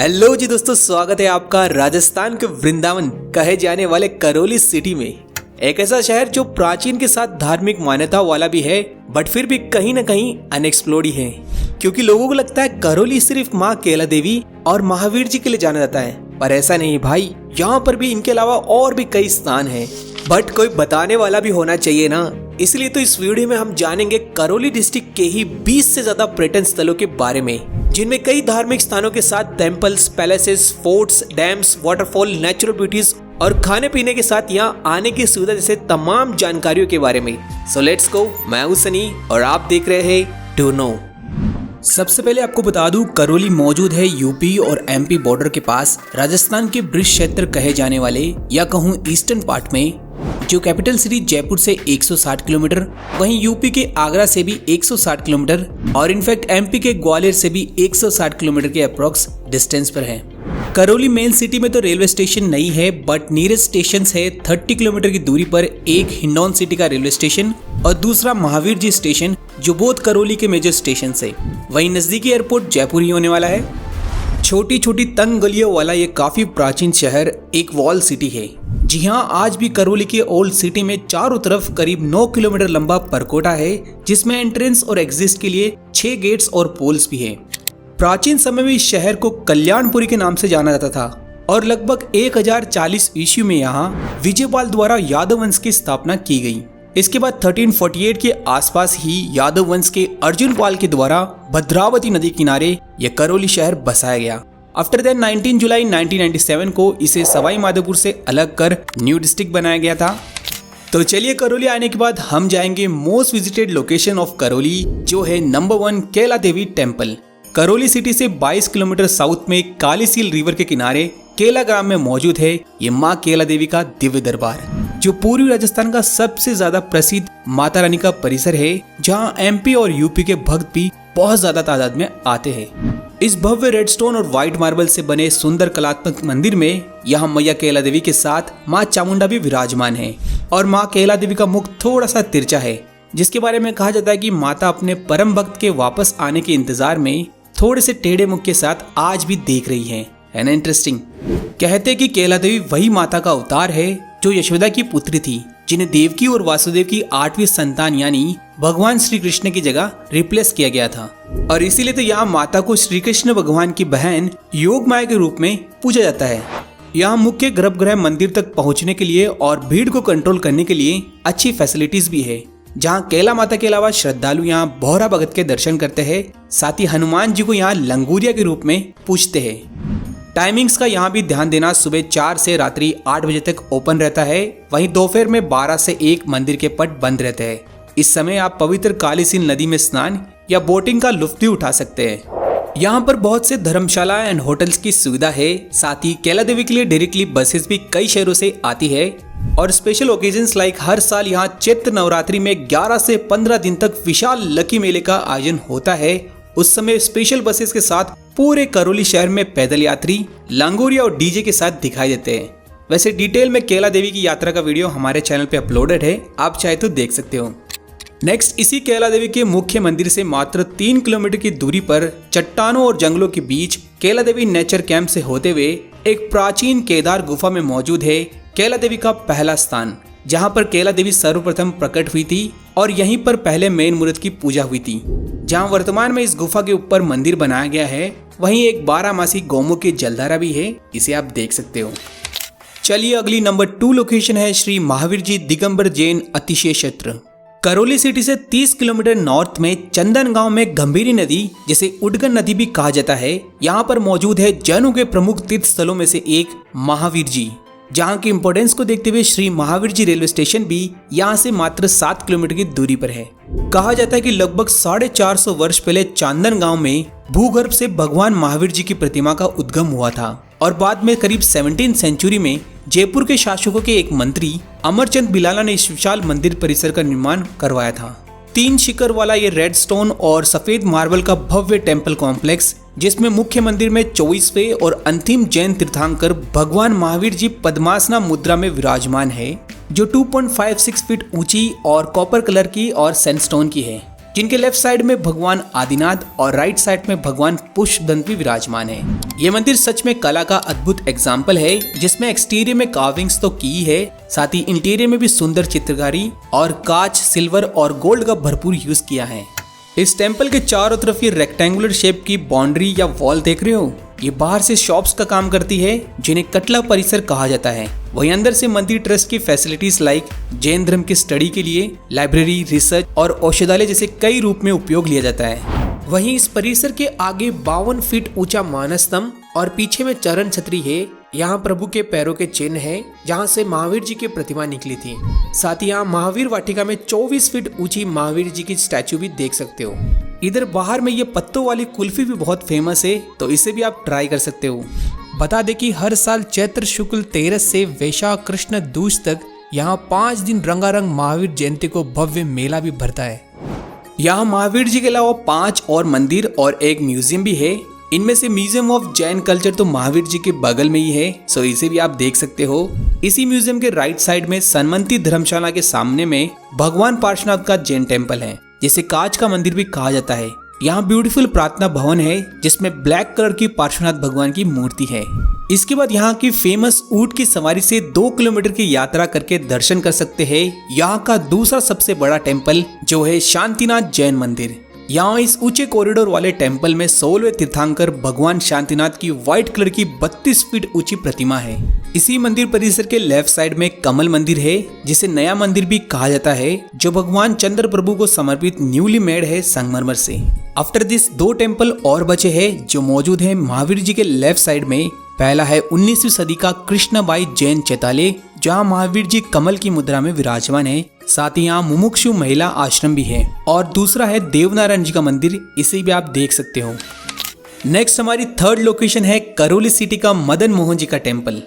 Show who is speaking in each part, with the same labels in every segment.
Speaker 1: Hello जी दोस्तों, स्वागत है आपका राजस्थान के वृंदावन कहे जाने वाले करौली सिटी में। एक ऐसा शहर जो प्राचीन के साथ धार्मिक मान्यता वाला भी है, बट फिर भी कहीं न कहीं अनएक्सप्लोर्ड ही है। क्योंकि लोगों को लगता है करौली सिर्फ माँ केला देवी और महावीर जी के लिए जाना जाता है, पर ऐसा नहीं भाई। यहाँ पर भी इनके अलावा और भी कई स्थान है, बट कोई बताने वाला भी होना चाहिए ना। इसलिए तो इस वीडियो में हम जानेंगे करौली डिस्ट्रिक्ट के ही 20 से ज्यादा पर्यटन स्थलों के बारे में, जिनमें कई धार्मिक स्थानों के साथ temples, palaces, forts, dams, waterfall, natural beauties और खाने पीने के साथ यहाँ आने की सुविधा जैसे तमाम जानकारियों के बारे में। So let's go. मैं हूं सनी और आप देख रहे हैं टू नो। सबसे पहले आपको बता दूं, करौली मौजूद है यूपी और एमपी बॉर्डर के पास, राजस्थान के ब्रिज क्षेत्र कहे जाने वाले या कहूँ ईस्टर्न पार्ट में, जो कैपिटल सिटी जयपुर से 160 किलोमीटर, वहीं यूपी के आगरा से भी 160 किलोमीटर और इनफैक्ट एमपी के ग्वालियर से भी 160 किलोमीटर के अप्रोक्स डिस्टेंस पर है। करौली मेन सिटी में तो रेलवे स्टेशन नहीं है, बट नियरेस्ट स्टेशन है 30 किलोमीटर की दूरी पर एक हिंडौन सिटी का रेलवे स्टेशन और दूसरा महावीर जी स्टेशन, जो बोथ करौली के मेजर स्टेशन है। वहीं नजदीकी एयरपोर्ट जयपुर ही होने वाला है। छोटी छोटी तंग गलियों वाला ये काफी प्राचीन शहर एक वॉल सिटी है। जी हाँ, आज भी करौली के ओल्ड सिटी में चारों तरफ करीब 9 किलोमीटर लंबा परकोटा है, जिसमें एंट्रेंस और एग्जिट के लिए 6 गेट्स और पोल्स भी है। प्राचीन समय में इस शहर को कल्याणपुरी के नाम से जाना जाता था और लगभग 1040 ईस्वी में यहाँ विजयपाल द्वारा यादव वंश की स्थापना की गई। इसके बाद 1348 के आसपास ही यादव वंश के अर्जुन पाल के द्वारा भद्रावती नदी किनारे यह करौली शहर बसाया गया। आफ्टर दैट 19 जुलाई 1997 को इसे सवाई माधोपुर से अलग कर न्यू डिस्ट्रिक्ट बनाया गया था। तो चलिए, करौली आने के बाद हम जाएंगे most visited location of Karauli, जो है नंबर 1 केला देवी टेम्पल। करौली सिटी से 22 किलोमीटर साउथ में कालीसील रिवर के किनारे केला ग्राम में मौजूद है ये माँ केला देवी का दिव्य दरबार, जो पूर्वी राजस्थान का सबसे ज्यादा प्रसिद्ध माता रानी का परिसर है, जहाँ एमपी और यूपी के भक्त भी बहुत ज्यादा तादाद में आते हैं। इस भव्य रेडस्टोन और व्हाइट मार्बल से बने सुंदर कलात्मक मंदिर में यहाँ मैया केला देवी के साथ माँ चामुंडा भी विराजमान है और माँ केला देवी का मुख थोड़ा सा तिरछा है, जिसके बारे में कहा जाता है कि माता अपने परम भक्त के वापस आने के इंतजार में थोड़े से टेढ़े मुख के साथ आज भी देख रही है ना। इंटरेस्टिंग। कहते हैं कि केला देवी वही माता का अवतार है जो यशोदा की पुत्री थी, जिन्हें देवकी और वासुदेव की 8वीं संतान यानी भगवान श्री कृष्ण की जगह रिप्लेस किया गया था। और इसीलिए तो यहाँ माता को श्री कृष्ण भगवान की बहन योग माया के रूप में पूजा जाता है। यहाँ मुख्य गर्भगृह मंदिर तक पहुँचने के लिए और भीड़ को कंट्रोल करने के लिए अच्छी फैसिलिटीज भी है, जहाँ केला माता के अलावा श्रद्धालु यहाँ बोहरा भगत के दर्शन करते हैं। साथ ही हनुमान जी को यहाँ लंगूरिया के रूप में पूजते हैं। टाइमिंग्स का यहाँ भी ध्यान देना, सुबह 4 से रात्रि 8 बजे तक ओपन रहता है, वहीं दोपहर में 12 से 1 मंदिर के पट बंद रहते हैं। इस समय आप पवित्र कालीसील नदी में स्नान या बोटिंग का लुत्फ भी उठा सकते हैं। यहाँ पर बहुत से धर्मशाला एंड होटल्स की सुविधा है। साथ ही केला देवी के लिए डायरेक्टली बसेस भी कई शहरों से आती है और स्पेशल ओकेजन्स लाइक हर साल यहाँ चैत्र नवरात्रि में 11 से 15 दिन तक विशाल लकी मेले का आयोजन होता है। उस समय स्पेशल बसेस के साथ पूरे करौली शहर में पैदल यात्री लंगोरिया और डीजे के साथ दिखाई देते हैं। वैसे डिटेल में केला देवी की यात्रा का वीडियो हमारे चैनल पे अपलोडेड है, आप चाहे तो देख सकते हो। नेक्स्ट, इसी केला देवी के मुख्य मंदिर से मात्र 3 किलोमीटर की दूरी पर चट्टानों और जंगलों के बीच केला देवी नेचर कैंप से होते हुए एक प्राचीन केदार गुफा में मौजूद है केला देवी का पहला स्थान, जहाँ पर केला देवी सर्वप्रथम प्रकट हुई थी और यहीं पर पहले मेन मूर्त की पूजा हुई थी। जहाँ वर्तमान में इस गुफा के ऊपर मंदिर बनाया गया है, वहीं एक 12 गौमुख की जलधारा भी है, इसे आप देख सकते हो। चलिए, अगली नंबर 2 लोकेशन है श्री महावीर जी दिगंबर जैन अतिशय क्षेत्र। करौली सिटी से 30 किलोमीटर नॉर्थ में चंदन गांव में गंभीरी नदी, जिसे उडगन नदी भी कहा जाता है, यहाँ पर मौजूद है जैनों के प्रमुख तीर्थ स्थलों में से एक महावीर जी, जहाँ की इंपोर्टेंस को देखते हुए श्री महावीर जी रेलवे स्टेशन भी यहाँ से मात्र 7 किलोमीटर की दूरी पर है। कहा जाता है कि लगभग 450 वर्ष पहले चांदन गांव में भूगर्भ से भगवान महावीर जी की प्रतिमा का उद्गम हुआ था और बाद में करीब 17वीं सेंचुरी में जयपुर के शासकों के एक मंत्री अमरचंद बिलाला ने इस विशाल मंदिर परिसर का निर्माण करवाया था। 3 शिखर वाला ये रेड स्टोन और सफेद मार्बल का भव्य टेम्पल कॉम्प्लेक्स, जिसमें मुख्य मंदिर में 24वें और अंतिम जैन तीर्थंकर भगवान महावीर जी पद्मासना मुद्रा में विराजमान है, जो 2.56 फीट ऊंची और कॉपर कलर की और सैंडस्टोन की है, जिनके लेफ्ट साइड में भगवान आदिनाथ और राइट साइड में भगवान पुष्पदंत भी विराजमान है। ये मंदिर सच में कला का अद्भुत एग्जाम्पल है, जिसमें एक्सटीरियर में कार्विंग्स तो की है, साथ ही इंटीरियर में भी सुंदर चित्रकारी और कांच, सिल्वर और गोल्ड का भरपूर यूज किया है। इस टेम्पल के चारों तरफ ये रेक्टेंगुलर शेप की बाउंड्री या वॉल देख रहे हो, ये बाहर से शॉप्स का काम करती है, जिन्हें कटला परिसर कहा जाता है। वहीं अंदर से मंदिर ट्रस्ट की फैसिलिटीज लाइक जैन धर्म की स्टडी के लिए लाइब्रेरी, रिसर्च और औषधालय जैसे कई रूप में उपयोग लिया जाता है। वहीं इस परिसर के आगे 52 फीट ऊंचा मानस स्तंभ और पीछे में चरण छतरी है। यहाँ प्रभु के पैरों के चिन्ह है, जहाँ से महावीर जी की प्रतिमा निकली थी। साथ ही यहाँ महावीर वाटिका में 24 फीट ऊंची महावीर जी की स्टैचू भी देख सकते हो। इधर बाहर में ये पत्तों वाली कुल्फी भी बहुत फेमस है, तो इसे भी आप ट्राई कर सकते हो। बता दें कि हर साल चैत्र शुक्ल 13 से वैशाख कृष्ण दूज तक यहाँ 5 दिन रंगारंग महावीर जयंती को भव्य मेला भी भरता है। यहाँ महावीर जी के अलावा 5 और मंदिर और एक म्यूजियम भी है। इनमें से म्यूजियम ऑफ जैन कल्चर तो महावीर जी के बगल में ही है, सो इसे भी आप देख सकते हो। इसी म्यूजियम के राइट साइड में सनमंती धर्मशाला के सामने में भगवान पार्श्वनाथ का जैन टेम्पल है, जिसे कांच का मंदिर भी कहा जाता है। यहाँ ब्यूटीफुल प्रार्थना भवन है, जिसमें ब्लैक कलर की पार्श्वनाथ भगवान की मूर्ति है। इसके बाद यहाँ की फेमस ऊंट की सवारी से 2 किलोमीटर की यात्रा करके दर्शन कर सकते हैं यहाँ का दूसरा सबसे बड़ा टेम्पल, जो है शांतिनाथ जैन मंदिर। यहाँ इस ऊंचे कॉरिडोर वाले टेम्पल में 16वें तीर्थंकर भगवान शांतिनाथ की व्हाइट कलर की 32 फीट ऊंची प्रतिमा है। इसी मंदिर परिसर के लेफ्ट साइड में कमल मंदिर है, जिसे नया मंदिर भी कहा जाता है, जो भगवान चंद्र प्रभु को समर्पित न्यूली मेड है संगमरमर से। आफ्टर दिस 2 टेम्पल और बचे हैं, जो मौजूद है महावीर जी के लेफ्ट साइड में। पहला है 19वीं सदी का कृष्णबाई जैन चैतालय, जहाँ महावीर जी कमल की मुद्रा में विराजमान है। साथ ही यहाँ मुमुक्षु महिला आश्रम भी है। और दूसरा है देवनारायण जी का मंदिर, इसे भी आप देख सकते हो। नेक्स्ट हमारी थर्ड लोकेशन है करौली सिटी का मदन मोहन जी का टेम्पल।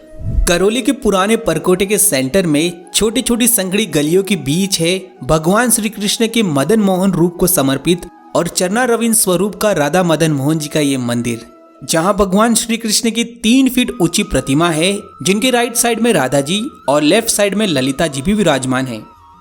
Speaker 1: करौली के पुराने परकोटे के सेंटर में छोटी छोटी संकड़ी गलियों के बीच है भगवान श्री कृष्ण के मदन मोहन रूप को समर्पित और चरणारविंद स्वरूप का राधा मदन मोहन जी का ये मंदिर, जहां भगवान श्री कृष्ण की 3 फीट ऊंची प्रतिमा है, जिनके राइट साइड में राधा जी और लेफ्ट साइड में ललिता जी भी विराजमान है।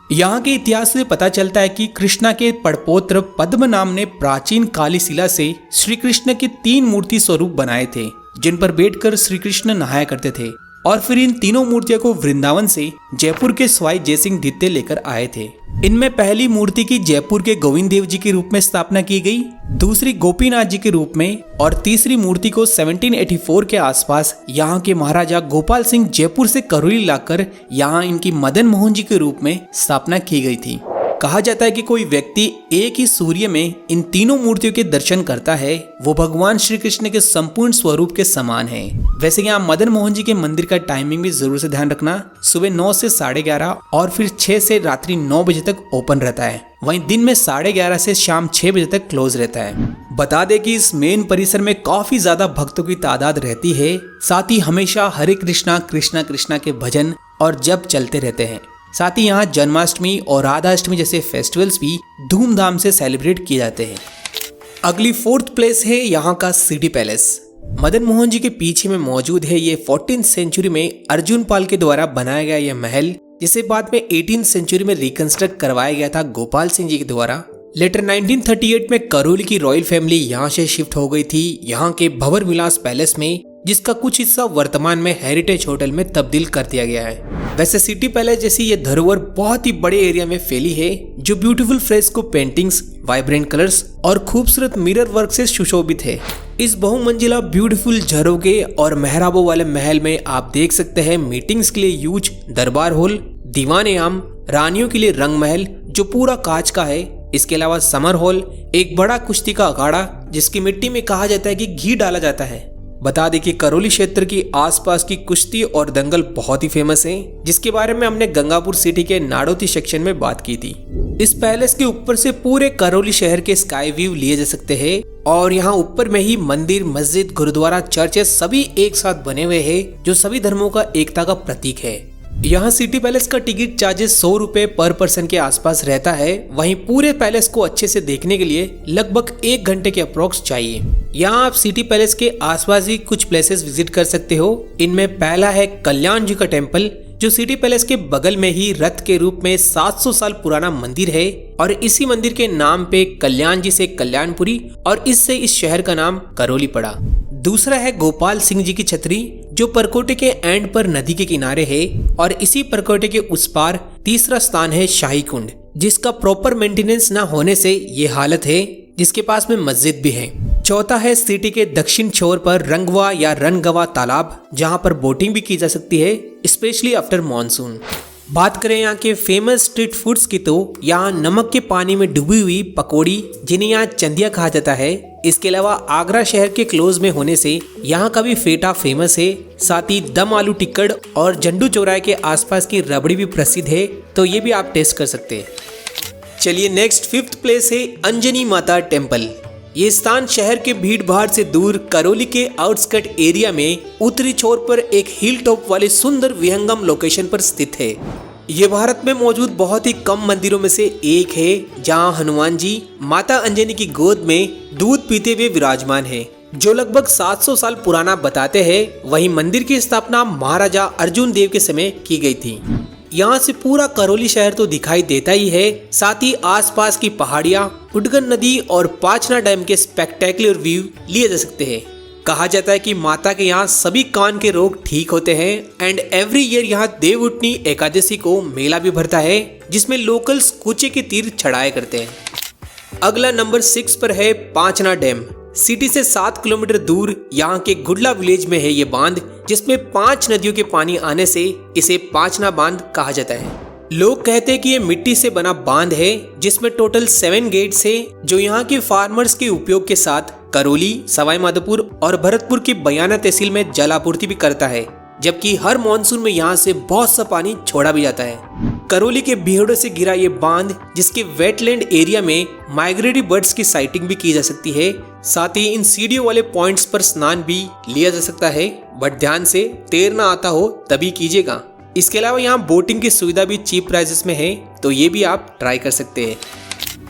Speaker 1: यहाँ के इतिहास से पता चलता है कि कृष्णा के पड़पोत्र पद्म नाम ने प्राचीन काली शिला से श्री कृष्ण के 3 मूर्ति स्वरूप बनाए थे, जिन पर बैठकर श्री कृष्ण नहाया करते थे। और फिर इन तीनों मूर्तियों को वृंदावन से जयपुर के स्वाई जयसिंह द्वितीय लेकर आए थे। इनमें पहली मूर्ति की जयपुर के गोविंद देव जी के रूप में स्थापना की गई, दूसरी गोपीनाथ जी के रूप में और तीसरी मूर्ति को 1784 के आसपास यहाँ के महाराजा गोपाल सिंह जयपुर से करौली लाकर यहाँ इनकी मदन मोहन जी के रूप में स्थापना की गई थी। कहा जाता है कि कोई व्यक्ति एक ही सूर्य में इन तीनों मूर्तियों के दर्शन करता है, वो भगवान श्री कृष्ण के संपूर्ण स्वरूप के समान है। वैसे यहाँ मदन मोहन जी के मंदिर का टाइमिंग भी जरूर से ध्यान रखना, सुबह 9 से 11:30 और फिर 6 से रात्रि 9 बजे तक ओपन रहता है। वहीं दिन में 11:30 से शाम 6 बजे तक क्लोज रहता है। बता दें कि इस मेन परिसर में काफी ज्यादा भक्तों की तादाद रहती है। साथ ही हमेशा हरे कृष्णा कृष्णा कृष्णा के भजन और जप चलते रहते हैं। साथ ही यहाँ जन्माष्टमी और राधाष्टमी जैसे फेस्टिवल्स भी धूमधाम से सेलिब्रेट किए जाते हैं। अगली 4th प्लेस है यहाँ का सिटी पैलेस। मदन मोहन जी के पीछे में मौजूद है ये 14th सेंचुरी में अर्जुन पाल के द्वारा बनाया गया यह महल, जिसे बाद में 18th सेंचुरी में रिकंस्ट्रक्ट करवाया गया था गोपाल सिंह जी के द्वारा। लेटर 1938 में करौली की रॉयल फैमिली यहाँ से शिफ्ट हो गई थी यहाँ के भंवर विलास पैलेस में, जिसका कुछ हिस्सा वर्तमान में हेरिटेज होटल में तब्दील कर दिया गया है। वैसे सिटी पैलेस जैसी ये धरोहर बहुत ही बड़े एरिया में फैली है, जो beautiful fresco paintings, vibrant colours और खूबसूरत मिरर वर्क से सुशोभित है। इस बहुमंजिला ब्यूटीफुल झरोखे और मेहराबों वाले महल में आप देख सकते हैं मीटिंग्स के लिए यूज दरबार हॉल, दीवाने आम, रानियों के लिए रंग महल जो पूरा कांच का है। इसके अलावा समर हॉल, एक बड़ा कुश्ती का अखाड़ा जिसकी मिट्टी में कहा जाता है कि घी डाला जाता है। बता दें कि करौली क्षेत्र की आसपास की कुश्ती और दंगल बहुत ही फेमस हैं, जिसके बारे में हमने गंगापुर सिटी के नाडोती सेक्शन में बात की थी। इस पैलेस के ऊपर से पूरे करौली शहर के स्काई व्यू लिए जा सकते हैं और यहाँ ऊपर में ही मंदिर, मस्जिद, गुरुद्वारा, चर्चेस सभी एक साथ बने हुए हैं, जो सभी धर्मों का एकता का प्रतीक है। यहाँ सिटी पैलेस का टिकट चार्जेस 100 रुपए पर पर्सन के आसपास रहता है। वहीं पूरे पैलेस को अच्छे से देखने के लिए लगभग 1 घंटे के अप्रोक्स चाहिए। यहाँ आप सिटी पैलेस के आसपास ही कुछ प्लेसेस विजिट कर सकते हो। इनमें पहला है कल्याण जी का टेम्पल। जो सिटी पैलेस के बगल में ही रथ के रूप में 700 साल पुराना मंदिर है और इसी मंदिर के नाम पे कल्याण जी से कल्याणपुरी और इससे इस शहर का नाम करौली पड़ा। दूसरा है गोपाल सिंह जी की छतरी, जो परकोटे के एंड पर नदी के किनारे है और इसी परकोटे के उस पार। तीसरा स्थान है शाही कुंड, जिसका प्रॉपर मेंटेनेंस ना होने से ये हालत है, जिसके पास में मस्जिद भी है। चौथा है सिटी के दक्षिण छोर पर रंगवा या रनगवा तालाब, जहां पर बोटिंग भी की जा सकती है, स्पेशली आफ्टर मॉनसून। बात करें यहाँ के फेमस स्ट्रीट फूड्स की तो यहाँ नमक के पानी में डूबी हुई पकौड़ी, जिन्हें यहाँ चंदिया कहा जाता है। इसके अलावा आगरा शहर के क्लोज में होने से यहाँ का भी फेटा फेमस है। साथ ही दम आलू टिक्कड़ और झंडू चौराहे के आसपास की रबड़ी भी प्रसिद्ध है, तो ये भी आप टेस्ट कर सकते हैं। चलिए नेक्स्ट 5th प्लेस है अंजनी माता टेम्पल। ये स्थान शहर के भीड़ भाड़ से दूर करौली के आउटस्कर्ट एरिया में उत्तरी छोर पर एक हिल टॉप वाले सुंदर विहंगम लोकेशन पर स्थित है। ये भारत में मौजूद बहुत ही कम मंदिरों में से एक है जहां हनुमान जी माता अंजनी की गोद में दूध पीते हुए विराजमान है, जो लगभग 700 साल पुराना बताते हैं। वहीं मंदिर की स्थापना महाराजा अर्जुन देव के समय की गई थी। यहाँ से पूरा करौली शहर तो दिखाई देता ही है, साथ ही आसपास की पहाड़ियाँ, उडगन नदी और पाचना डैम के स्पेक्टेकुलर व्यू लिए जा सकते हैं। कहा जाता है कि माता के यहाँ सभी कान के रोग ठीक होते हैं एंड एवरी ईयर यहाँ देवउठनी एकादशी को मेला भी भरता है, जिसमें लोकल्स कूचे के तीर चढ़ाया करते हैं। अगला नंबर 6 पर है पाचना डैम। सिटी से 7 किलोमीटर दूर यहाँ के गुडला विलेज में है ये बांध, जिसमें 5 नदियों के पानी आने से इसे पाचना बांध कहा जाता है। लोग कहते हैं कि ये मिट्टी से बना बांध है, जिसमें टोटल 7 गेट्स है, जो यहाँ के फार्मर्स के उपयोग के साथ करौली, सवाई माधोपुर और भरतपुर की बयाना तहसील में जल आपूर्ति भी करता है, जबकि हर मानसून में यहाँ से बहुत सा पानी छोड़ा भी जाता है। करौली के बीहड़ों से घिरा ये बांध, जिसके वेटलैंड एरिया में माइग्रेटरी बर्ड्स की साइटिंग भी की जा सकती है। साथ ही इन सीढ़ियों वाले पॉइंट्स पर स्नान भी लिया जा सकता है, बट ध्यान से तैरना आता हो तभी कीजिएगा। इसके अलावा यहाँ बोटिंग की सुविधा भी चीप प्राइसेस में है, तो ये भी आप ट्राई कर सकते हैं।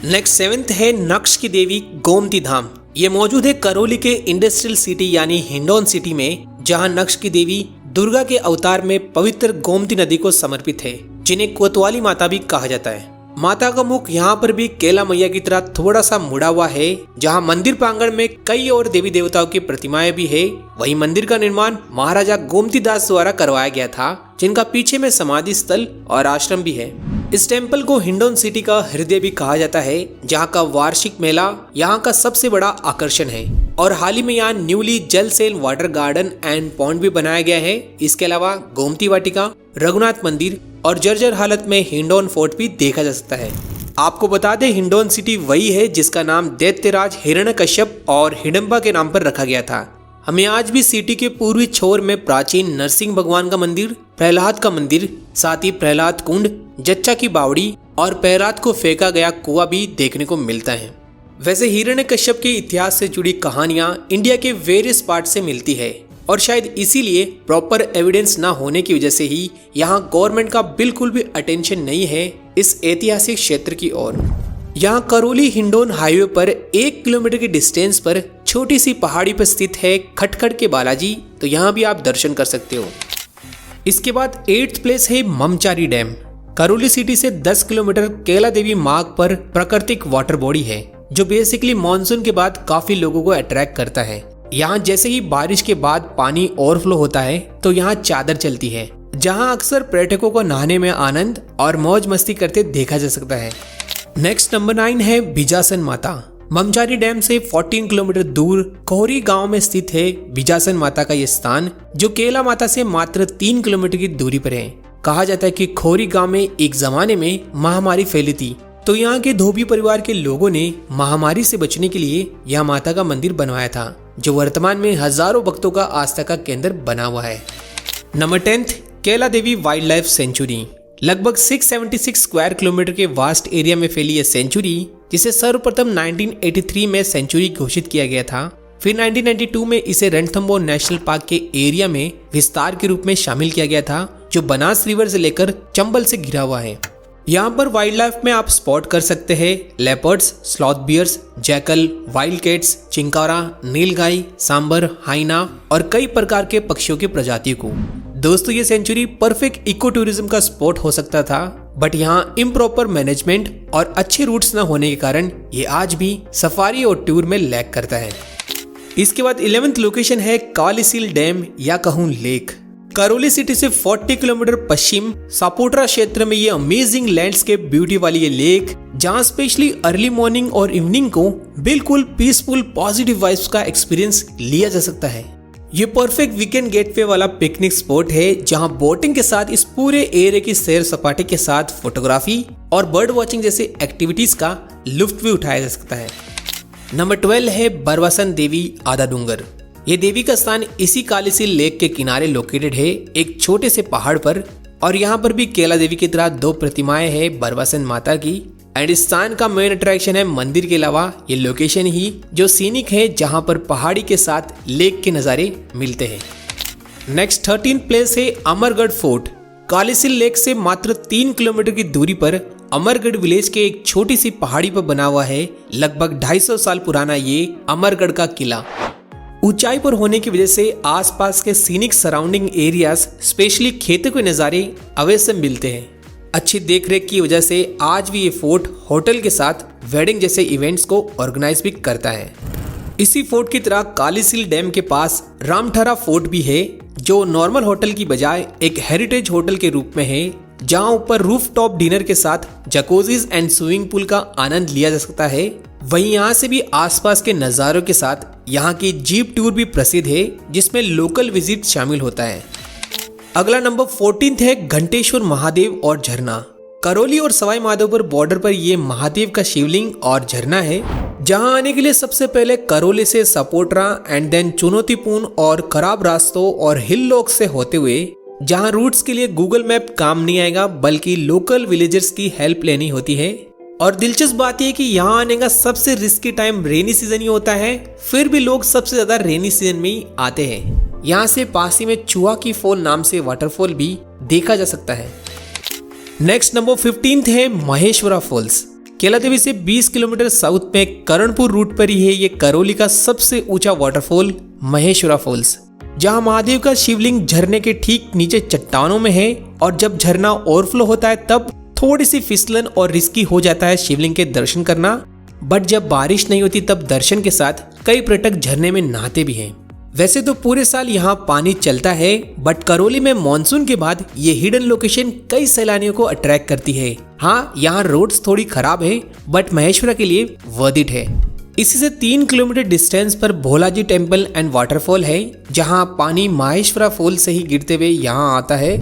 Speaker 1: नेक्स्ट 7th है नक्श की देवी गोमती धाम। ये मौजूद है करौली के इंडस्ट्रियल सिटी यानी हिंडौन सिटी में, जहाँ नक्श की देवी दुर्गा के अवतार में पवित्र गोमती नदी को समर्पित है, जिन्हें कोतवाली माता भी कहा जाता है। माता का मुख यहाँ पर भी केला मैया की तरह थोड़ा सा मुड़ा हुआ है, जहाँ मंदिर प्रांगण में कई और देवी देवताओं की प्रतिमाएं भी है। वही मंदिर का निर्माण महाराजा गोमती दास द्वारा करवाया गया था, जिनका पीछे में समाधि स्थल और आश्रम भी है। इस टेम्पल को हिंडौन सिटी का हृदय भी कहा जाता है, जहाँ का वार्षिक मेला यहाँ का सबसे बड़ा आकर्षण है। और हाल ही में यहाँ न्यूली जल सेल वाटर गार्डन एंड पॉन्ड भी बनाया गया है। इसके अलावा गोमती वाटिका, रघुनाथ मंदिर और जर्जर हालत में हिंडौन फोर्ट भी देखा जा सकता है। आपको बता दें, हिंडौन सिटी वही है जिसका नाम दैत्यराज हिरण्यकश्यप और हिडम्बा के नाम पर रखा गया था। हमें आज भी सिटी के पूर्वी छोर में प्राचीन नरसिंह भगवान का मंदिर, प्रहलाद का मंदिर, साथ ही प्रहलाद कुंड, जच्चा की बावड़ी और प्रहलाद को फेंका गया कुआं भी देखने को मिलता है। वैसे हिरण्यकश्यप के इतिहास से जुड़ी कहानियां इंडिया के वेरियस पार्ट से मिलती है, और शायद इसीलिए प्रॉपर एविडेंस ना होने की वजह से ही यहाँ गवर्नमेंट का बिल्कुल भी अटेंशन नहीं है इस ऐतिहासिक क्षेत्र की ओर। यहाँ करौली हिंडौन हाईवे पर 1 किलोमीटर की डिस्टेंस पर छोटी सी पहाड़ी पर स्थित है खटखट के बालाजी, तो यहाँ भी आप दर्शन कर सकते हो। इसके बाद 8th प्लेस है ममचारी डैम। करौली सिटी से 10 किलोमीटर केला देवी मार्ग पर प्राकृतिक वाटर बॉडी है, जो बेसिकली मॉनसून के बाद काफी लोगों को अट्रैक्ट करता है। यहाँ जैसे ही बारिश के बाद पानी ओवरफ्लो होता है, तो यहाँ चादर चलती है, जहाँ अक्सर पर्यटकों को नहाने में आनंद और मौज मस्ती करते देखा जा सकता है। नेक्स्ट नंबर 9 है बिजासन माता। ममचारी डैम से 14 किलोमीटर दूर कोहरी गांव में स्थित है बिजासन माता का ये स्थान, जो केला माता से मात्र 3 किलोमीटर की दूरी पर है। कहा जाता है कि खोरी गांव में एक जमाने में महामारी फैली थी, तो यहाँ के धोबी परिवार के लोगों ने महामारी से बचने के लिए यह माता का मंदिर बनवाया था, जो वर्तमान में हजारों भक्तों का आस्था का केंद्र बना हुआ है। नंबर 10 केला देवी वाइल्ड लाइफ सेंचुरी। लगभग 676 स्क्वायर किलोमीटर के वास्ट एरिया में फैली यह सेंचुरी, जिसे सर्वप्रथम 1983 में सेंचुरी घोषित किया गया था। फिर 1992 में इसे रणथंबोर नेशनल पार्क के एरिया में विस्तार के रूप में शामिल किया गया था, जो बनास रिवर से लेकर चंबल से घिरा हुआ है। यहाँ पर वाइल्ड लाइफ में आप स्पॉट कर सकते हैं leopards, sloth bears, jackal, wild cats, chinkara, nilgai, sambar, hyena और कई प्रकार के पक्षियों की प्रजातियों को। दोस्तों ये सेंचुरी परफेक्ट इको टूरिज्म का स्पॉट हो सकता था, बट यहाँ इम्प्रॉपर मैनेजमेंट और अच्छे रूट्स न होने के कारण ये आज भी सफारी और टूर में लैग करता है। इसके बाद 11th लोकेशन है कालीसिल डैम या कहूं लेक। करौली सिटी से 40 किलोमीटर पश्चिम सापोट्रा क्षेत्र में ये अमेजिंग लैंडस्केप ब्यूटी वाली ये लेक, जहाँ स्पेशली अर्ली मॉर्निंग और इवनिंग को बिल्कुल पीसफुल पॉजिटिव वाइब्स का एक्सपीरियंस लिया जा सकता है। ये परफेक्ट वीकेंड गेटवे वाला पिकनिक स्पॉट है, जहाँ बोटिंग के साथ इस पूरे एरिया की सैर सपाटे के साथ फोटोग्राफी और बर्ड वॉचिंग जैसे एक्टिविटीज का लुत्फ भी उठाया जा सकता है। नंबर 12 है बरवासन देवी आधा डूंगर। ये देवी का स्थान इसी कालीसिल लेक के किनारे लोकेटेड है, एक छोटे से पहाड़ पर, और यहाँ पर भी केला देवी की तरह 2 प्रतिमाएं हैं बरवासन माता की। एंड इस स्थान का मेन अट्रैक्शन है मंदिर के अलावा ये लोकेशन ही जो सीनिक है, जहाँ पर पहाड़ी के साथ लेक के नज़ारे मिलते हैं। नेक्स्ट 13 प्लेस है अमरगढ़ फोर्ट। कालीसिल लेक से मात्र 3 किलोमीटर की दूरी पर अमरगढ़ विलेज के एक छोटी सी पहाड़ी पर बना हुआ है लगभग 250 साल पुराना ये अमरगढ़ का किला। ऊंचाई पर होने की वजह से आसपास के सीनिक सराउंडिंग एरियाज स्पेशली खेतों के नज़ारे अवश्य मिलते हैं। अच्छी देखरेख की वजह से आज भी ये फोर्ट होटल के साथ वेडिंग जैसे इवेंट्स को ऑर्गेनाइज भी करता है। इसी फोर्ट की तरह कालीसिल डैम के पास रामठरा फोर्ट भी है, जो नॉर्मल होटल की बजाय एक हेरिटेज होटल के रूप में है, जहां ऊपर रूफटॉप डिनर के साथ जकोजीज एंड स्विमिंग पूल का आनंद लिया जा सकता है। वहीं यहाँ से भी आसपास के नज़ारों के साथ यहाँ की जीप टूर भी प्रसिद्ध है, जिसमें लोकल विजिट शामिल होता है। अगला नंबर 14 है घंटेश्वर महादेव और झरना। करौली और सवाई माधोपुर बॉर्डर पर ये महादेव का शिवलिंग और झरना है, जहां आने के लिए सबसे पहले करौली से सपोट्रा एंड देन चुनौतीपूर्ण और खराब रास्तों और हिल लॉक से होते हुए, जहां रूट्स के लिए गूगल मैप काम नहीं आएगा बल्कि लोकल विलेजर्स की हेल्प लेनी होती है। और दिलचस्प बात यह कि यहाँ आने का सबसे रिस्की टाइम रेनी सीजन ही होता है, फिर भी लोग सबसे ज्यादा रेनी सीजन में ही आते हैं। यहाँ से पास ही में चुहा की फॉल नाम से वाटरफॉल भी देखा जा सकता है। नेक्स्ट नंबर 15 है महेश्वरा फॉल्स। केला देवी से 20 किलोमीटर साउथ में करणपुर रूट पर ही है ये करौली का सबसे ऊंचा वाटरफॉल महेश्वरा फॉल्स, जहां महादेव का शिवलिंग झरने के ठीक नीचे चट्टानों में है। और जब झरना ओवरफ्लो होता है तब थोड़ी सी फिसलन और रिस्की हो जाता है शिवलिंग के दर्शन करना, बट जब बारिश नहीं होती तब दर्शन के साथ कई पर्यटक झरने में नहाते भी हैं। वैसे तो पूरे साल यहाँ पानी चलता है, बट करौली में मॉनसून के बाद ये हिडन लोकेशन कई सैलानियों को अट्रैक्ट करती है। हाँ, यहाँ रोड्स थोड़ी खराब है, बट महेश्वरा के लिए वर्थ इट है। इसी से 3 किलोमीटर डिस्टेंस पर भोलाजी टेम्पल एंड वाटरफॉल है, जहाँ पानी महेश्वरा फॉल से ही गिरते हुए यहाँ आता है।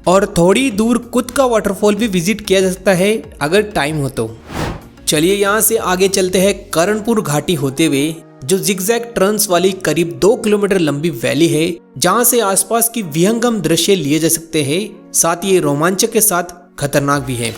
Speaker 1: और थोड़ी दूर कुद का वाटरफॉल भी विजिट किया जा सकता है अगर टाइम हो तो। चलिए यहाँ से आगे चलते हैं करणपुर घाटी होते हुए, जो जिगजैग टर्न्स वाली करीब 2 किलोमीटर लंबी वैली है, जहाँ से आसपास की विहंगम दृश्य लिए जा सकते हैं, साथ ही रोमांचक के साथ खतरनाक भी है।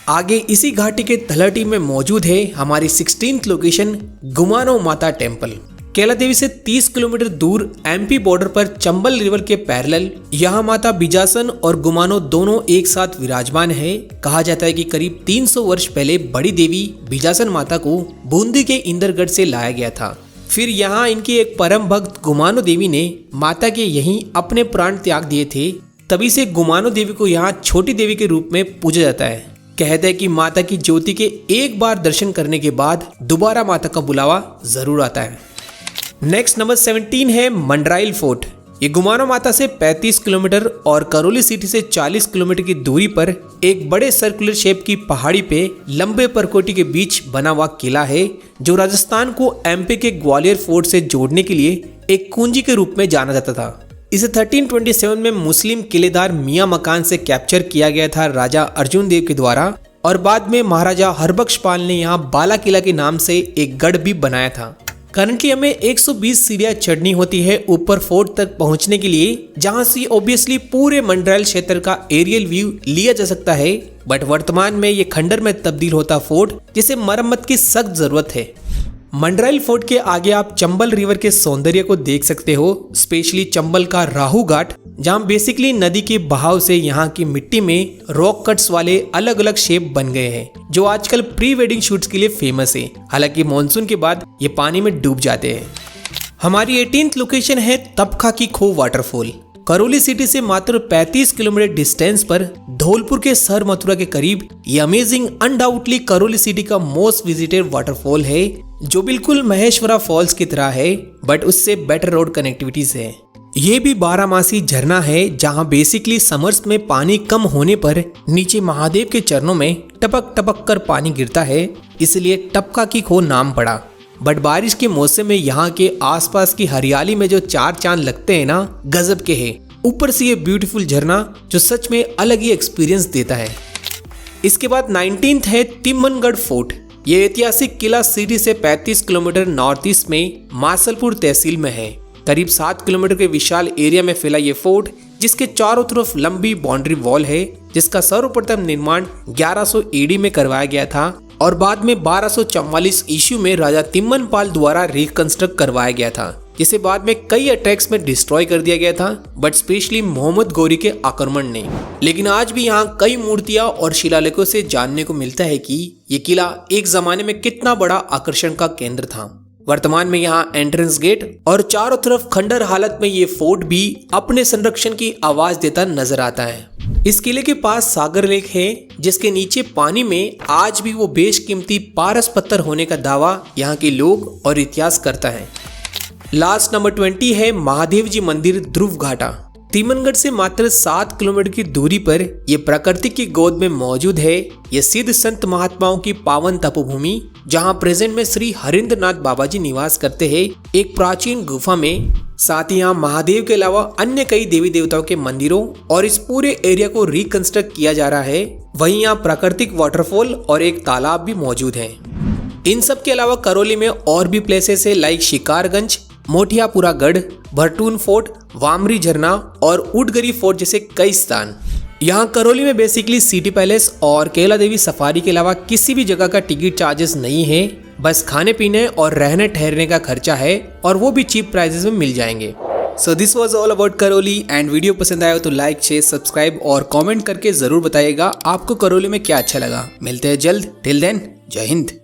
Speaker 1: आगे इसी घाटी के तलहटी में मौजूद है हमारी 16th लोकेशन गुमानो माता टेम्पल। केला देवी से 30 किलोमीटर दूर एमपी बॉर्डर पर चंबल रिवर के पैरेलल यहाँ माता बिजासन और गुमानो दोनों एक साथ विराजमान है। कहा जाता है कि करीब 300 वर्ष पहले बड़ी देवी बिजासन माता को बूंदी के इंदरगढ़ से लाया गया था। फिर यहाँ इनकी एक परम भक्त गुमानो देवी ने माता के यहीं अपने प्राण त्याग दिए थे, तभी से गुमानो देवी को यहाँ छोटी देवी के रूप में पूजा जाता है। कहते हैं कि माता की ज्योति के एक बार दर्शन करने के बाद दोबारा माता का बुलावा जरूर आता है। नेक्स्ट नंबर 17 है मंडराइल फोर्ट। ये गुमानो माता से 35 किलोमीटर और करौली सिटी से 40 किलोमीटर की दूरी पर एक बड़े सर्कुलर शेप की पहाड़ी पे लंबे परकोटी के बीच बना हुआ किला है, जो राजस्थान को एमपी के ग्वालियर फोर्ट से जोड़ने के लिए एक कुंजी के रूप में जाना जाता था। इसे 1327 में मुस्लिम किलेदार मियां मकान से कैप्चर किया गया था राजा अर्जुन देव के द्वारा, और बाद में महाराजा हरबख्श पाल ने यहाँ बाला किला के नाम से एक गढ़ भी बनाया था। करंटली हमें 120 सीढ़ियां चढ़नी होती है ऊपर फोर्ट तक पहुंचने के लिए, जहां से ऑब्वियसली पूरे मंडराइल क्षेत्र का एरियल व्यू लिया जा सकता है। बट वर्तमान में ये खंडर में तब्दील होता फोर्ट, जिसे मरम्मत की सख्त जरूरत है। मंडराइल फोर्ट के आगे आप चंबल रिवर के सौंदर्य को देख सकते हो, स्पेशली चंबल का राहू घाट, जहाँ बेसिकली नदी के बहाव से यहाँ की मिट्टी में रॉक कट्स वाले अलग अलग शेप बन गए हैं, जो आजकल प्री वेडिंग शूट्स के लिए फेमस है। हालांकि मॉनसून के बाद ये पानी में डूब जाते हैं। हमारी 18th लोकेशन है तपखा की खो वाटरफॉल। करौली सिटी से मात्र 35 किलोमीटर डिस्टेंस पर धौलपुर के सर मथुरा के करीब ये अमेजिंग अनडाउटली करौली सिटी का मोस्ट विजिटेड वाटरफॉल है, जो बिल्कुल महेश्वरा फॉल्स की तरह है बट उससे बेटर रोड कनेक्टिविटी है। ये भी 12 झरना है जहां बेसिकली समर्स में पानी कम होने पर नीचे महादेव के चरणों में टपक टपक कर पानी गिरता है, इसलिए टपका की खो नाम पड़ा। बट बारिश के मौसम में यहाँ के आसपास की हरियाली में जो चार चांद लगते हैं ना, गजब के हैं। ऊपर से ये ब्यूटीफुल झरना जो सच में अलग ही एक्सपीरियंस देता है। इसके बाद 19th है तिम्मनगढ़ फोर्ट। ये ऐतिहासिक किला सिटी से 35 किलोमीटर नॉर्थ ईस्ट में मासलपुर तहसील में है। करीब 7 किलोमीटर के विशाल एरिया में फैला ये फोर्ट, जिसके चारों तरफ लंबी बाउंड्री वॉल है, जिसका सर्वप्रथम निर्माण 1100 AD में करवाया गया था और बाद में 1244 ईस्वी में राजा तिम्मनपाल द्वारा रिकंस्ट्रक्ट करवाया गया था, जिसे बाद में कई अटैक्स में डिस्ट्रॉय कर दिया गया था, बट स्पेशली मोहम्मद गौरी के आक्रमण ने। लेकिन आज भी यहाँ कई मूर्तियां और शिलालेखों से जानने को मिलता है कि ये किला एक जमाने में कितना बड़ा आकर्षण का केंद्र था। वर्तमान में यहाँ एंट्रेंस गेट और चारों तरफ खंडर हालत में ये फोर्ट भी अपने संरक्षण की आवाज देता नजर आता है। इस किले के पास सागर लेक है, जिसके नीचे पानी में आज भी वो बेशकीमती पारस पत्थर होने का दावा यहाँ के लोग और इतिहास करता है। लास्ट नंबर 20 है महादेव जी मंदिर ध्रुव घाटा। तिम्मनगढ़ से मात्र 7 किलोमीटर की दूरी पर यह प्रकृति की गोद में मौजूद है। यह सिद्ध संत महात्माओं की पावन तपोभूमि, जहां प्रेजेंट में श्री हरिंद्रनाथ बाबा जी निवास करते हैं एक प्राचीन गुफा में। साथ ही यहाँ महादेव के अलावा अन्य कई देवी देवताओं के मंदिरों और इस पूरे एरिया को रिकंस्ट्रक्ट किया जा रहा है। वहीं यहाँ प्राकृतिक वाटरफॉल और एक तालाब भी मौजूद है। इन सब के अलावा करौली में और भी प्लेसेस है लाइक शिकारगंज, मोटियापुरा गढ़, भरटून फोर्ट, वामरी झरना और उडगरी फोर्ट जैसे कई स्थान। यहाँ करौली में बेसिकली सिटी पैलेस और कैला देवी सफारी के अलावा किसी भी जगह का टिकट चार्जेस नहीं है, बस खाने पीने और रहने ठहरने का खर्चा है और वो भी चीप प्राइसेस में मिल जाएंगे। So this was all about Karauli and video पसंद आया तो लाइक, शेयर, सब्सक्राइब और कमेंट करके जरूर बताइएगा आपको करौली में क्या अच्छा लगा। मिलते हैं जल्द, टिल देन जय हिंद।